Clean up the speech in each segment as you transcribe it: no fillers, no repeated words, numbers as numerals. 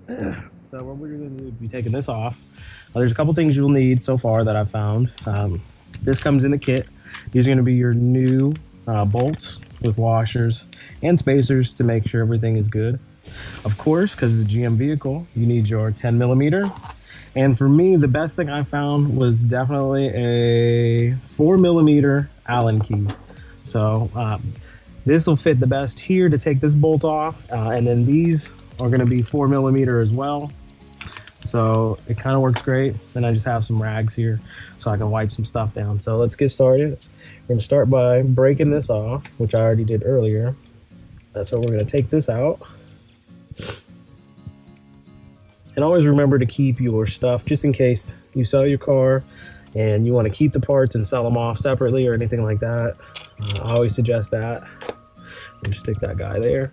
So what we're going to do is be taking this off. There's a couple things you'll need so far that I've found. This comes in the kit. These are going to be your new bolts with washers and spacers to make sure everything is good. Of course, because it's a GM vehicle, you need your 10 millimeter. And for me, the best thing I found was definitely a 4 millimeter Allen key. So this will fit the best here to take this bolt off. And then these are going to be 4 millimeter as well. So it kind of works great. Then I just have some rags here so I can wipe some stuff down. So let's get started. We're going to start by breaking this off, which I already did earlier. So we're going to take this out. And always remember to keep your stuff just in case you sell your car and you want to keep the parts and sell them off separately or anything like that. I always suggest that. And just stick that guy there.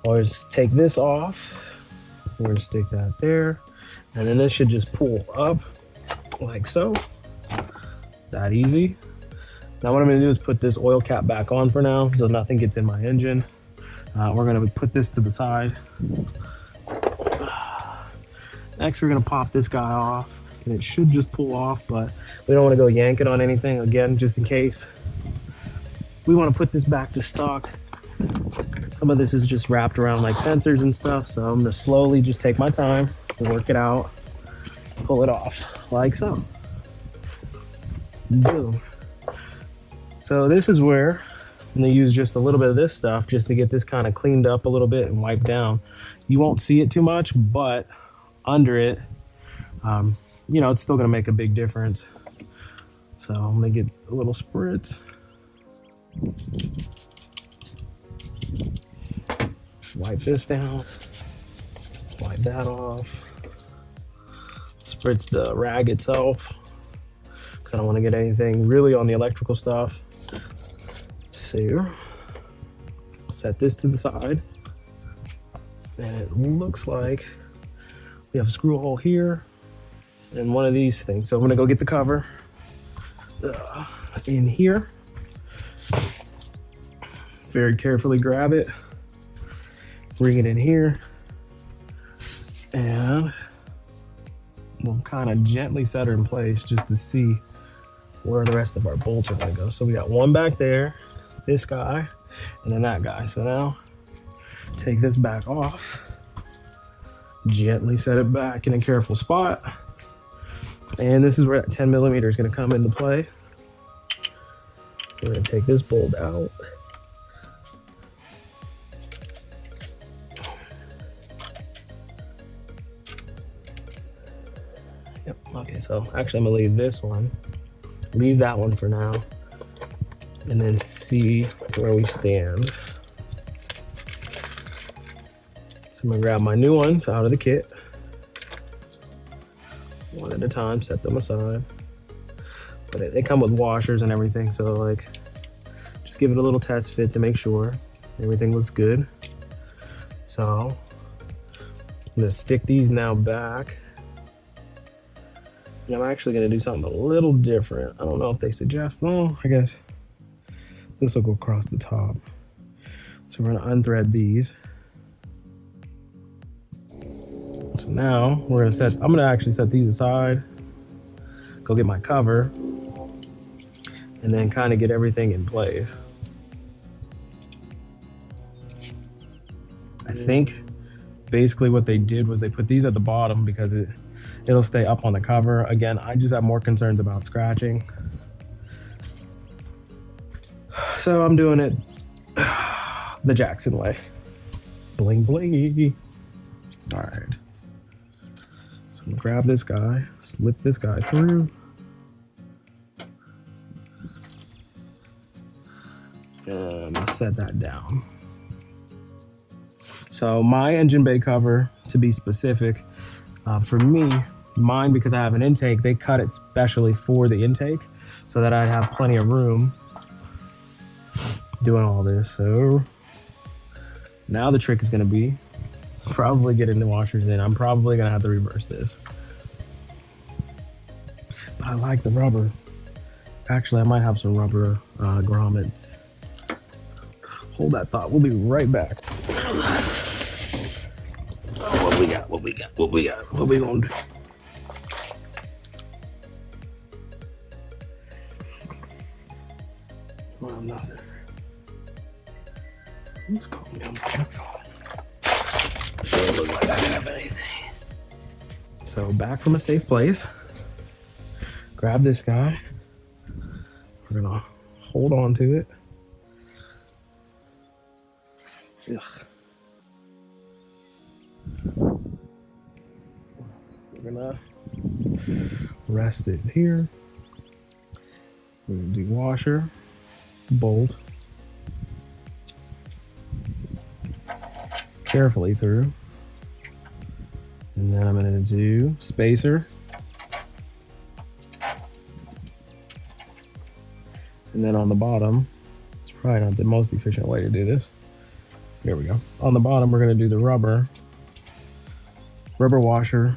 Always take this off. We're going to stick that there. And then this should just pull up like so. That easy. Now what I'm going to do is put this oil cap back on for now so nothing gets in my engine. We're going to put this to the side. Next, we're going to pop this guy off. And it should just pull off, but we don't want to go yanking on anything again, just in case. We want to put this back to stock. Some of this is just wrapped around like sensors and stuff, so I'm going to slowly just take my time and work it out, pull it off like so. Boom. So this is where I'm going to use just a little bit of this stuff just to get this kind of cleaned up a little bit and wiped down. You won't see it too much, but under it, you know, it's still going to make a big difference. So I'm going to get a little spritz. Wipe this down. Wipe that off. Spritz the rag itself, because I don't want to get anything really on the electrical stuff. So set this to the side. And it looks like we have a screw hole here and one of these things. So I'm gonna go get the cover in here. Very carefully grab it, bring it in here, and we'll kind of gently set her in place just to see where the rest of our bolts are gonna go. So we got one back there, this guy, and then that guy. So now take this back off. Gently set it back in a careful spot. And this is where that 10 millimeter is going to come into play. We're going to take this bolt out. Yep, okay, so actually I'm going to leave this one. Leave that one for now. And then see where we stand. I'm gonna grab my new ones out of the kit. One at a time, set them aside. But they come with washers and everything, so like, just give it a little test fit to make sure everything looks good. So, I'm gonna stick these now back. And I'm actually gonna do something a little different. I don't know if they suggest, no, I guess this will go across the top. So we're gonna unthread these. So now we're gonna set, I'm gonna actually set these aside, go get my cover, and then kind of get everything in place. I think basically what they did was they put these at the bottom because it'll stay up on the cover. Again, I just have more concerns about scratching. So I'm doing it the Jackson way. Bling blingy. All right. So I'm gonna grab this guy, slip this guy through. And I'm gonna set that down. So my engine bay cover, to be specific, for me, mine, because I have an intake, they cut it specially for the intake so that I have plenty of room doing all this. So now the trick is gonna be probably getting the washers in. I'm probably gonna have to reverse this. But I like the rubber. Actually, I might have some rubber grommets. Hold that thought, we'll be right back. Oh, what we got? What we got? What we got? What we gonna do? Well, nothing. Who's calling me on my phone? Doesn't look like I have anything. So back from a safe place. Grab this guy. We're gonna hold on to it. Ugh. We're gonna rest it here. We're gonna do washer, bolt, carefully through. And then I'm gonna do spacer. And then on the bottom, it's probably not the most efficient way to do this. Here we go. On the bottom, we're gonna do the rubber washer,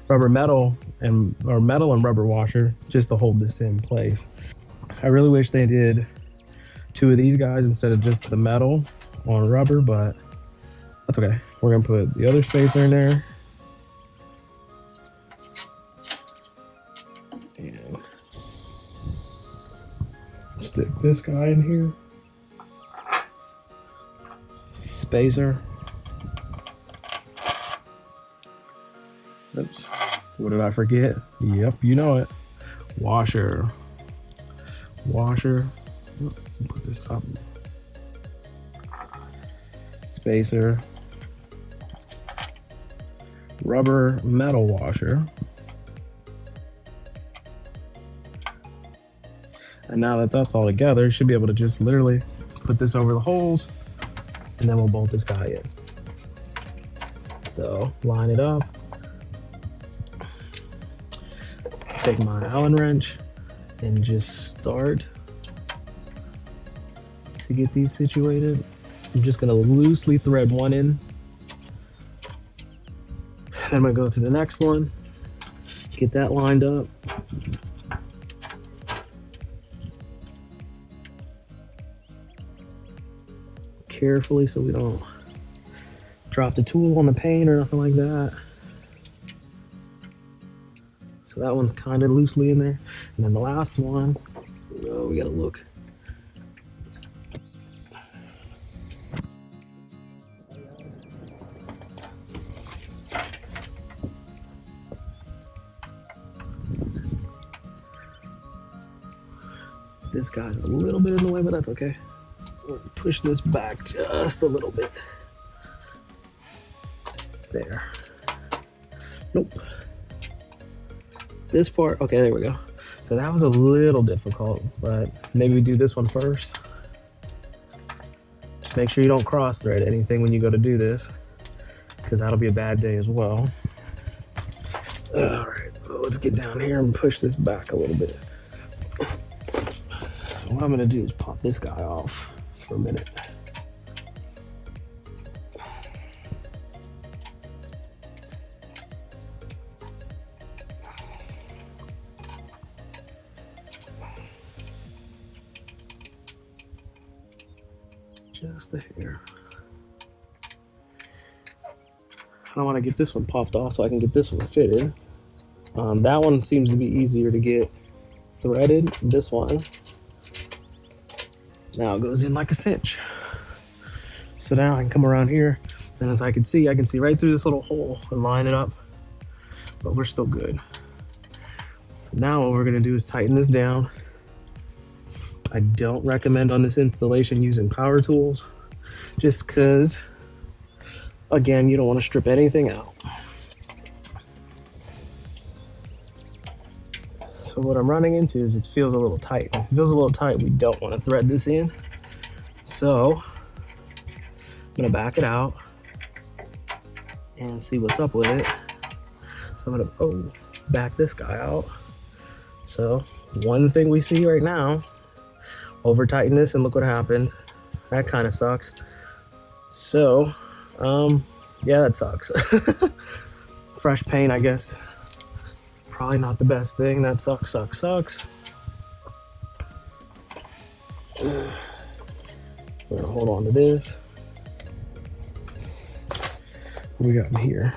rubber metal and rubber washer, just to hold this in place. I really wish they did 2 of these guys instead of just the metal on rubber, but that's okay. We're gonna put the other spacer in there. And stick this guy in here. Spacer. Oops. What did I forget? Yep, you know it. Washer. Washer. Put this up. Spacer. Rubber metal washer. And now that that's all together, you should be able to just literally put this over the holes, and then we'll bolt this guy in. So line it up. Take my Allen wrench and just start to get these situated. I'm just gonna loosely thread one in. Then I'm gonna go to the next one, get that lined up. Carefully so we don't drop the tool on the pane or nothing like that. So that one's kind of loosely in there. And then the last one, oh, we gotta look. This guy's a little bit in the way, but that's okay. We'll push this back just a little bit. There. Nope. This part, okay, there we go. So that was a little difficult, but maybe we do this one first. Just make sure you don't cross thread anything when you go to do this, because that'll be a bad day as well. All right, so let's get down here and push this back a little bit. So what I'm gonna do is pop this guy off for a minute. Just a hair. I want to get this one popped off so I can get this one fitted. That one seems to be easier to get threaded. This one now goes in like a cinch. So now I can come around here, and as I can see right through this little hole and line it up, but we're still good. So now what we're gonna do is tighten this down. I don't recommend on this installation using power tools, just because, again, you don't want to strip anything out. So what I'm running into is it feels a little tight. If it feels a little tight, we don't want to thread this in. So I'm gonna back it out and see what's up with it. So I'm gonna back this guy out. So one thing we see right now, over tighten this and look what happened. That kind of sucks. So, yeah, that sucks. Fresh paint, I guess. Probably not the best thing. That sucks. We're gonna hold on to this. What we got in here?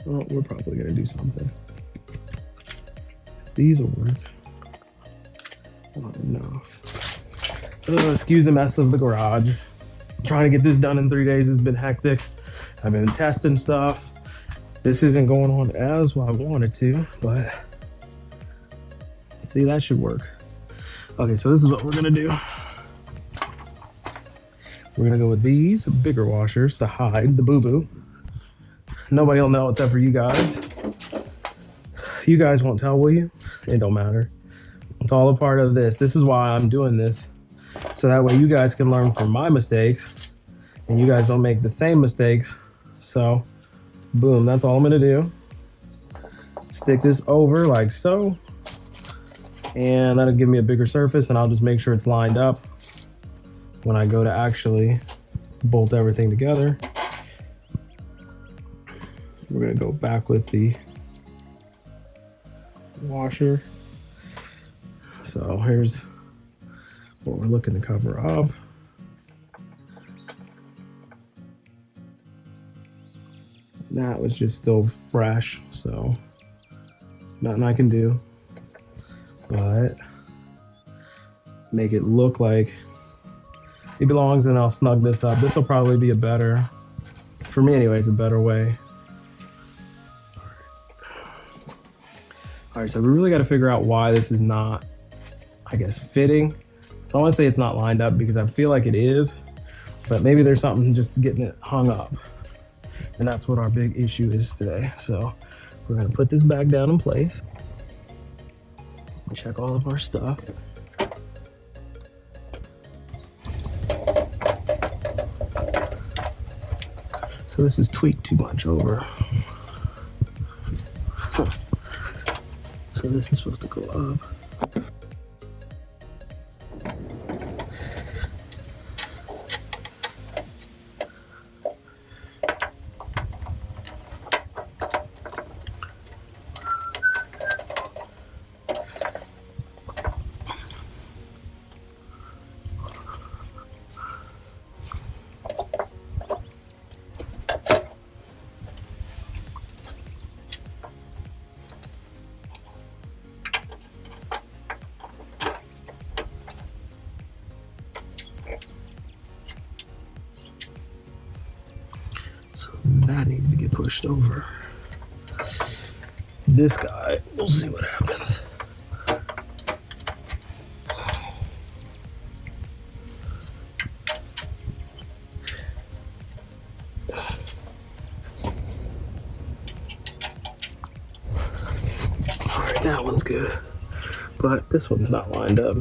Oh, we're probably gonna do something. These will work. Not enough. Excuse the mess of the garage. Trying to get this done in 3 days has been hectic. I've been testing stuff. This isn't going on as well I wanted to, but see, that should work. Okay, so this is what we're gonna do. We're gonna go with these bigger washers to hide the boo-boo. Nobody will know except for you guys. You guys won't tell, will you? It don't matter. It's all a part of this. This is why I'm doing this. So that way you guys can learn from my mistakes and you guys don't make the same mistakes. So boom, that's all I'm gonna do. Stick this over like so. And that'll give me a bigger surface, and I'll just make sure it's lined up when I go to actually bolt everything together. We're gonna go back with the washer. So here's what we're looking to cover up. That was just still fresh, so nothing I can do but make it look like it belongs, and I'll snug this up. This will probably be a better, for me anyways, a better way. All right, so we really got to figure out why this is not, I guess, fitting. I don't want to say it's not lined up because I feel like it is, but maybe there's something just getting it hung up. And that's what our big issue is today. So we're gonna put this back down in place. Check all of our stuff. So this is tweaked too much over. Huh. So this is supposed to go up. So that needed to get pushed over. This guy, we'll see what happens. All right, that one's good, but this one's not lined up.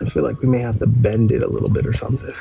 I feel like we may have to bend it a little bit or something.